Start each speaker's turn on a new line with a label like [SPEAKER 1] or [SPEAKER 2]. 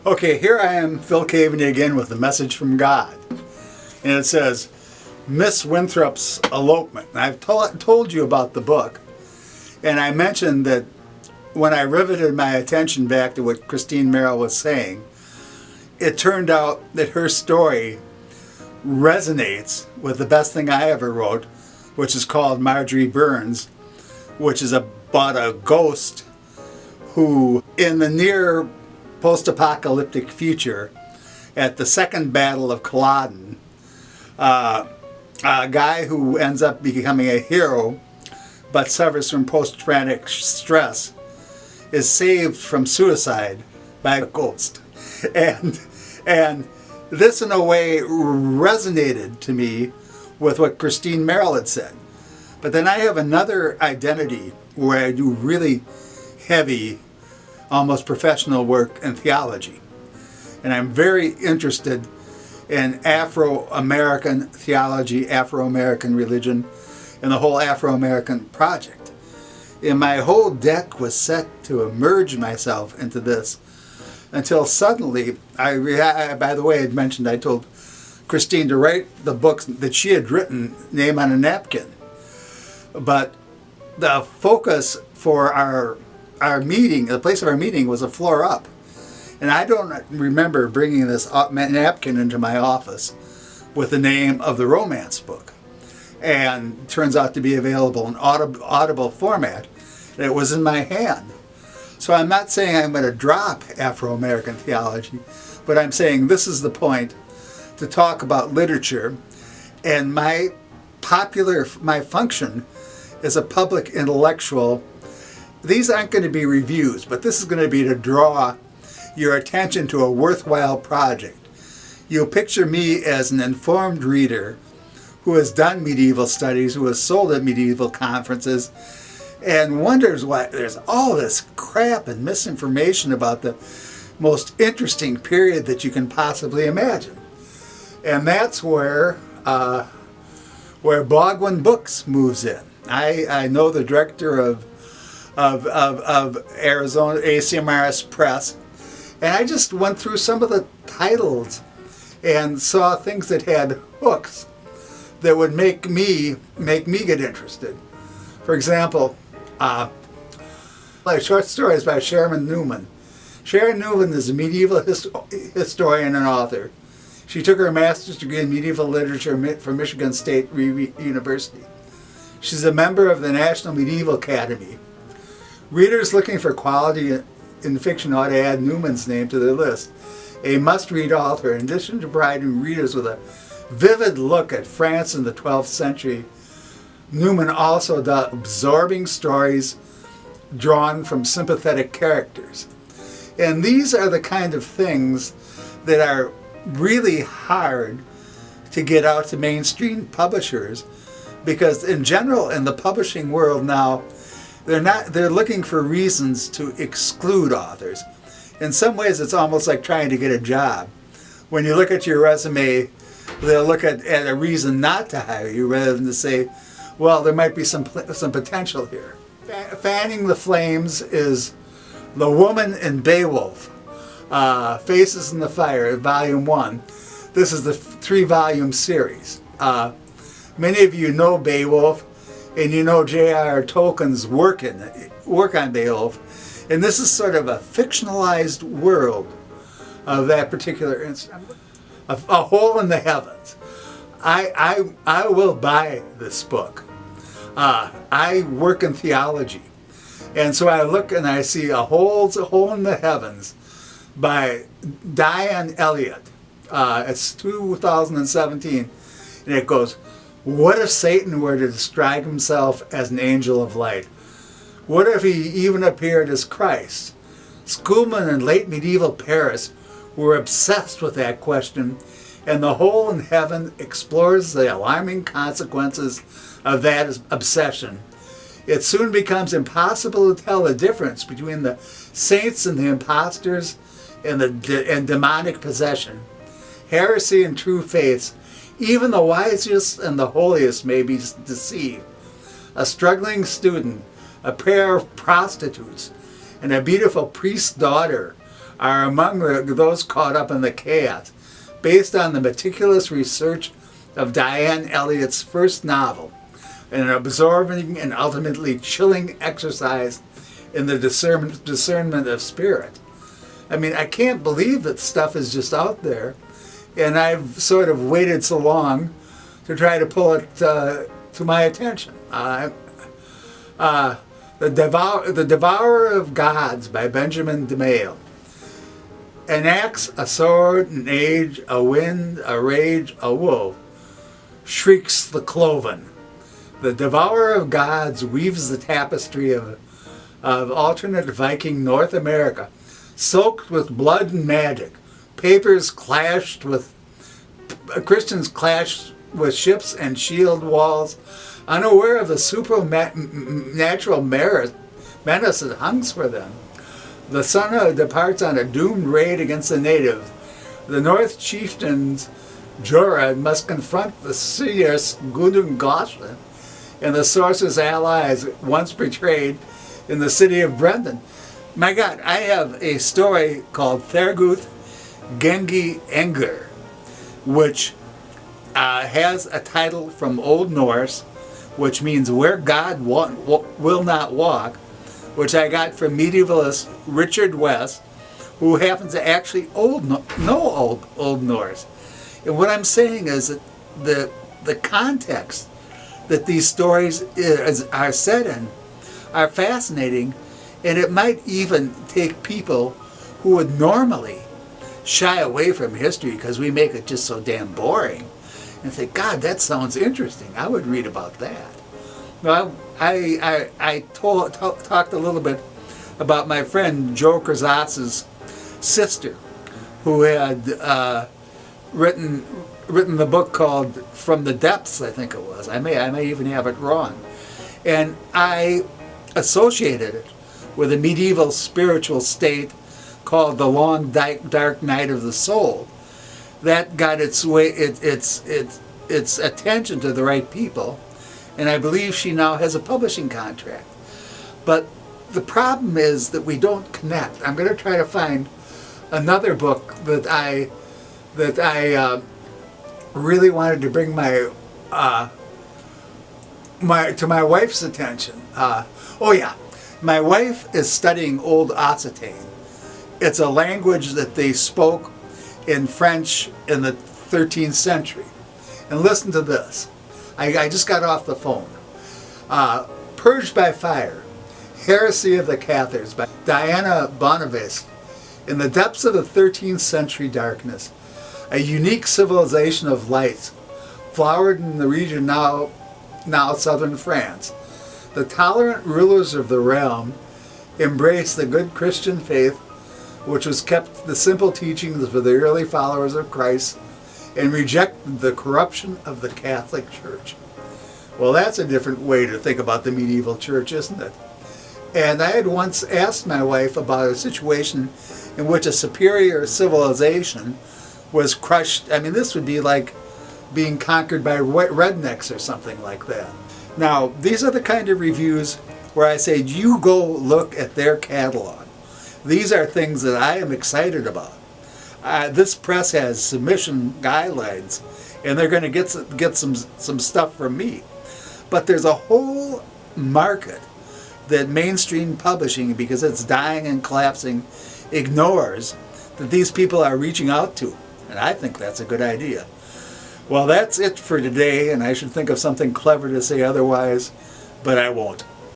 [SPEAKER 1] Okay, here I am, Phil Kaveny again with a message from God. And it says, Miss Winthrop's elopement. And I've told you about the book. And I mentioned that when I riveted my attention back to what Christine Merrill was saying, it turned out that her story resonates with the best thing I ever wrote, which is called Marjorie Burns, which is about a ghost who, in the near post-apocalyptic future, at the Second Battle of Culloden, a guy who ends up becoming a hero but suffers from post-traumatic stress is saved from suicide by a ghost. And this in a way resonated to me with what Christine Merrill had said. But then I have another identity where I do really heavy, almost professional work in theology. And I'm very interested in Afro-American theology, Afro-American religion, and the whole Afro-American project. And my whole deck was set to immerse myself into this until suddenly, by the way, I mentioned I told Christine to write the books that she had written, name on a napkin. But the focus for our meeting, the place of our meeting, was a floor up. And I don't remember bringing this napkin into my office with the name of the romance book. And it turns out to be available in audible format. And it was in my hand. So I'm not saying I'm going to drop Afro-American theology, but I'm saying this is the point to talk about literature. And my function as a public intellectual, these aren't going to be reviews, but this is going to be to draw your attention to a worthwhile project. You'll picture me as an informed reader who has done medieval studies, who has sold at medieval conferences, and wonders why there's all this crap and misinformation about the most interesting period that you can possibly imagine. And that's where Bogwin Books moves in. I know the director of Arizona ACMRS Press, and I just went through some of the titles and saw things that had hooks that would make me get interested. For example, short stories by Sharon Newman. Sharon Newman is a medieval historian and author. She took her master's degree in medieval literature from Michigan State University. She's a member of the National Medieval Academy. Readers looking for quality in fiction ought to add Newman's name to their list. A must-read author, in addition to providing readers with a vivid look at France in the 12th century, Newman also does absorbing stories drawn from sympathetic characters. And these are the kind of things that are really hard to get out to mainstream publishers, because in general in the publishing world now they're looking for reasons to exclude authors. In some ways it's almost like trying to get a job. When you look at your resume, they'll look at a reason not to hire you rather than to say, well, there might be some potential here. Fanning the Flames is The Woman in Beowulf, Faces in the Fire, Volume 1. This is the 3-volume series. Many of you know Beowulf, and you know J.R.R. Tolkien's work on Beowulf. And this is sort of a fictionalized world of that particular incident. A hole in the heavens. I will buy this book. I work in theology, and so I look and I see a hole in the heavens by Diane Elliott. It's 2017, and it goes, what if Satan were to describe himself as an angel of light? What if he even appeared as Christ? Schoolmen in late medieval Paris were obsessed with that question, and The Hole in Heaven explores the alarming consequences of that obsession. It soon becomes impossible to tell the difference between the saints and the impostors and demonic possession. Heresy and true faith, even the wisest and the holiest may be deceived. A struggling student, a pair of prostitutes, and a beautiful priest's daughter are among those caught up in the chaos, based on the meticulous research of Diane Elliott's first novel, an absorbing and ultimately chilling exercise in the discernment of spirit. I mean, I can't believe that stuff is just out there, and I've sort of waited so long to try to pull it to my attention. The Devourer of Gods by Benjamin DeMayo. An axe, a sword, an age, a wind, a rage, a wolf, shrieks the cloven. The Devourer of Gods weaves the tapestry of alternate Viking North America, soaked with blood and magic. Papers clashed with Christians clashed with ships and shield walls, unaware of the supernatural menace that hungs for them. The sun departs on a doomed raid against the natives. The North chieftains Jorah must confront the seers Gudrun Gosling and the sorcerer's allies once betrayed in the city of Brendan. My God, I have a story called Therguth Gengi Engr, which has a title from Old Norse, which means where God will not walk, which I got from medievalist Richard West, who happens to actually know Old Norse. And what I'm saying is that the context that these stories are set in are fascinating, and it might even take people who would normally shy away from history because we make it just so damn boring and think, God, that sounds interesting. I would read about that. Well, I talked a little bit about my friend Joe Krzas's sister, who had written the book called From the Depths, I think it was. I may even have it wrong. And I associated it with a medieval spiritual state called the Long Dark Night of the Soul. That got its attention to the right people, and I believe she now has a publishing contract. But the problem is that we don't connect. I'm going to try to find another book that I really wanted to bring to my wife's attention. Oh yeah, my wife is studying Old Occitane. It's a language that they spoke in French in the 13th century. And listen to this. I just got off the phone. Purged by Fire, Heresy of the Cathars by Diana Bonavest. In the depths of the 13th century darkness, a unique civilization of light flowered in the region now southern France. The tolerant rulers of the realm embraced the good Christian faith, which was kept the simple teachings of the early followers of Christ, and rejected the corruption of the Catholic Church. Well, that's a different way to think about the medieval church, isn't it? And I had once asked my wife about a situation in which a superior civilization was crushed. I mean, this would be like being conquered by rednecks or something like that. Now, these are the kind of reviews where I say, you go look at their catalog. These are things that I am excited about. This press has submission guidelines, and they're going to get some stuff from me. But there's a whole market that mainstream publishing, because it's dying and collapsing, ignores that these people are reaching out to. And I think that's a good idea. Well, that's it for today, and I should think of something clever to say otherwise, but I won't.